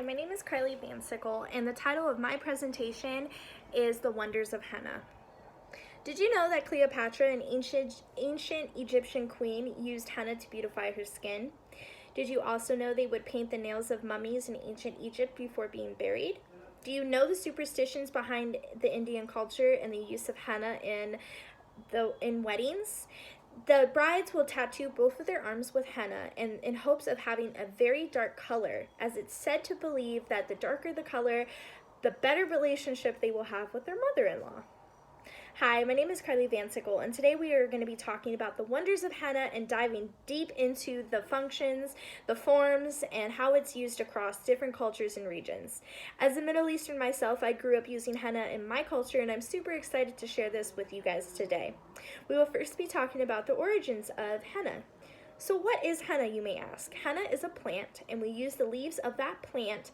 Hi, my name is Carly Van Sickle, and the title of my presentation is The Wonders of Henna. Did you know that Cleopatra, an ancient Egyptian queen, used henna to beautify her skin? Did you also know they would paint the nails of mummies in ancient Egypt before being buried? Do you know the superstitions behind the Indian culture and the use of henna in weddings? The brides will tattoo both of their arms with henna in hopes of having a very dark color, as it's said to believe that the darker the color, the better relationship they will have with their mother-in-law. Hi, my name is Carly Van Sickle, and today we are going to be talking about the wonders of henna and diving deep into the functions, the forms, and how it's used across different cultures and regions. As a Middle Eastern myself, I grew up using henna in my culture, and I'm super excited to share this with you guys today. We will first be talking about the origins of henna. So what is henna, you may ask? Henna is a plant, and we use the leaves of that plant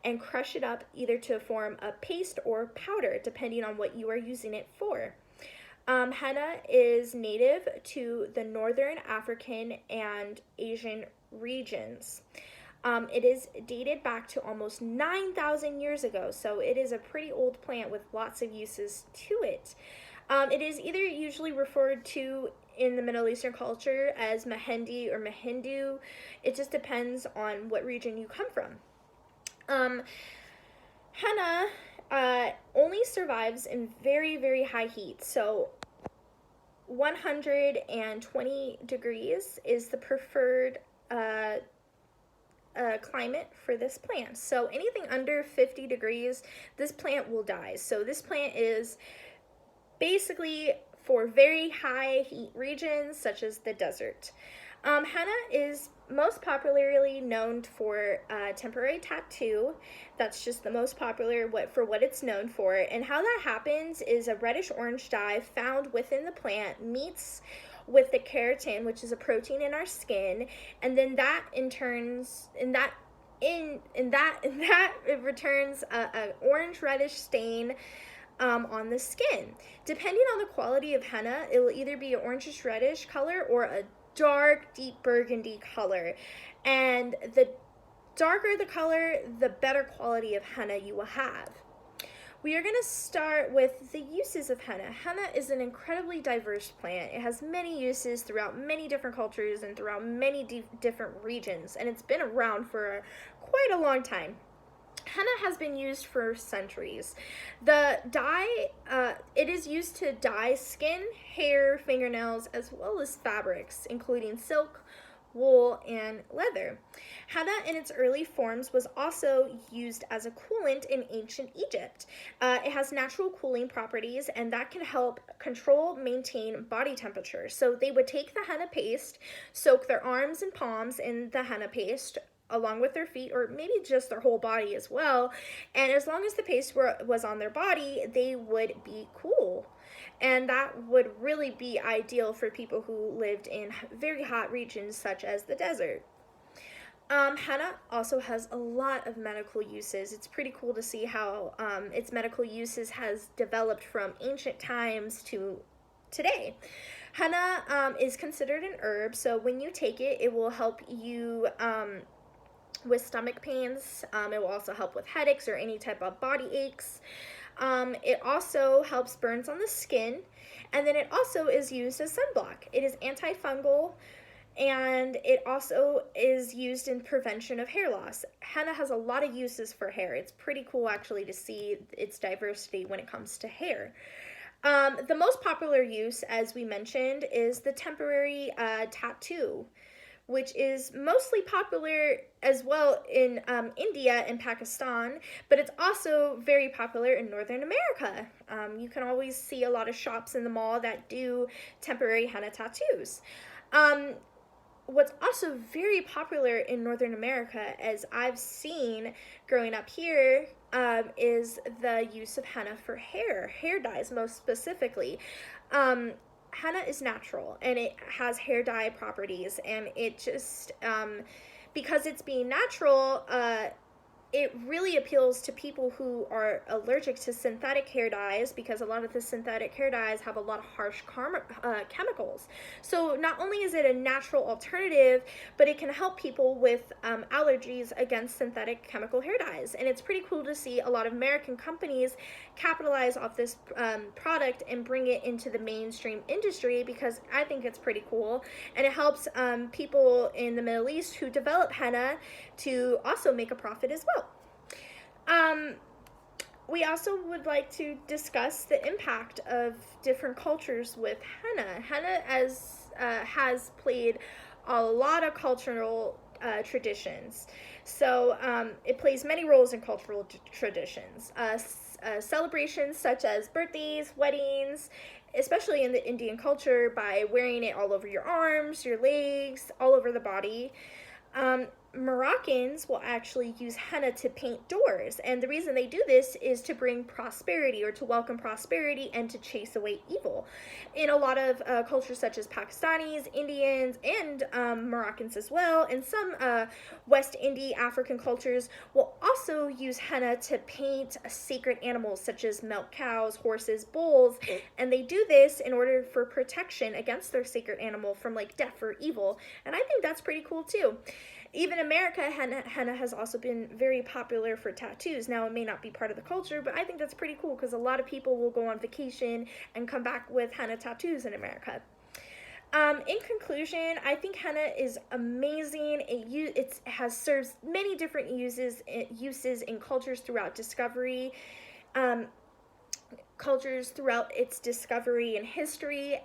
and crush it up either to form a paste or powder, depending on what you are using it for. Henna is native to the northern African and Asian regions. It is dated back to almost 9,000 years ago, so it is a pretty old plant with lots of uses to it. It is either usually referred to in the Middle Eastern culture as Mehendi or Mehindu. It just depends on what region you come from. Henna only survives in very, very high heat. So 120 degrees is the preferred climate for this plant. So anything under 50 degrees, this plant will die. So this plant is basically for very high heat regions such as the desert. Henna is most popularly known for temporary tattoo. That's just the most popular for what it's known for. And how that happens is a reddish orange dye found within the plant meets with the keratin, which is a protein in our skin, and then that in turns it returns a orange reddish stain on the skin. Depending on the quality of henna, it will either be an orangish reddish color or a dark, deep burgundy color. And the darker the color, the better quality of henna you will have. We are going to start with the uses of henna. Henna is an incredibly diverse plant. It has many uses throughout many different cultures and throughout many different regions, and it's been around for quite a long time. Henna has been used for centuries. The dye, it is used to dye skin, hair, fingernails, as well as fabrics, including silk, wool, and leather. Henna in its early forms was also used as a coolant in ancient Egypt. It has natural cooling properties, and that can help maintain body temperature. So they would take the henna paste, soak their arms and palms in the henna paste, along with their feet, or maybe just their whole body as well. And as long as the paste was on their body, they would be cool. And that would really be ideal for people who lived in very hot regions such as the desert. Henna also has a lot of medical uses. It's pretty cool to see how its medical uses has developed from ancient times to today. Henna is considered an herb, so when you take it, it will help you with stomach pains. It will also help with headaches or any type of body aches. It also helps burns on the skin, and then it also is used as sunblock. It is antifungal, and it also is used in prevention of hair loss. Henna has a lot of uses for hair. It's pretty cool actually to see its diversity when it comes to hair. The most popular use, as we mentioned, is the temporary tattoo, which is mostly popular as well in India and Pakistan, but it's also very popular in Northern America. You can always see a lot of shops in the mall that do temporary henna tattoos. What's also very popular in Northern America, as I've seen growing up here, is the use of henna for hair dyes most specifically. Henna is natural, and it has hair dye properties, and it just, because it's being natural, it really appeals to people who are allergic to synthetic hair dyes, because a lot of the synthetic hair dyes have a lot of harsh chemicals. So not only is it a natural alternative, but it can help people with allergies against synthetic chemical hair dyes. And it's pretty cool to see a lot of American companies capitalize off this product and bring it into the mainstream industry, because I think it's pretty cool. And it helps people in the Middle East who develop henna to also make a profit as well. We also would like to discuss the impact of different cultures with henna. Henna has played a lot of cultural traditions. So it plays many roles in cultural traditions. Celebrations such as birthdays, weddings, especially in the Indian culture, by wearing it all over your arms, your legs, all over the body. Moroccans will actually use henna to paint doors, and the reason they do this is to bring prosperity, or to welcome prosperity, and to chase away evil. In a lot of cultures such as Pakistanis, Indians, and Moroccans as well, and some West Indian African cultures will also use henna to paint sacred animals such as milk cows, horses, bulls, and they do this in order for protection against their sacred animal from like death or evil, and I think that's pretty cool too. Even America, henna has also been very popular for tattoos. Now, it may not be part of the culture, but I think that's pretty cool, because a lot of people will go on vacation and come back with henna tattoos in America. In conclusion, I think henna is amazing. It has served many different uses in cultures throughout discovery. Cultures throughout its discovery and history,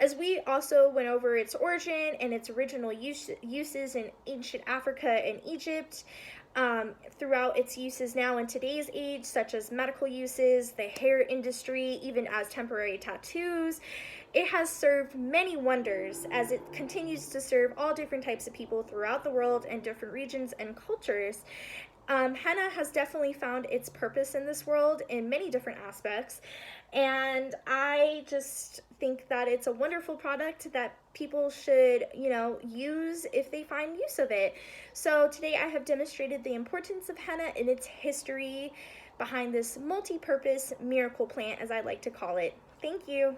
as we also went over its origin and its original uses in ancient Africa and Egypt, throughout its uses now in today's age, such as medical uses, the hair industry, even as temporary tattoos. It has served many wonders as it continues to serve all different types of people throughout the world and different regions and cultures. Henna has definitely found its purpose in this world in many different aspects, and I just think that it's a wonderful product that people should, use if they find use of it. So today I have demonstrated the importance of henna and its history behind this multi-purpose miracle plant, as I like to call it. Thank you.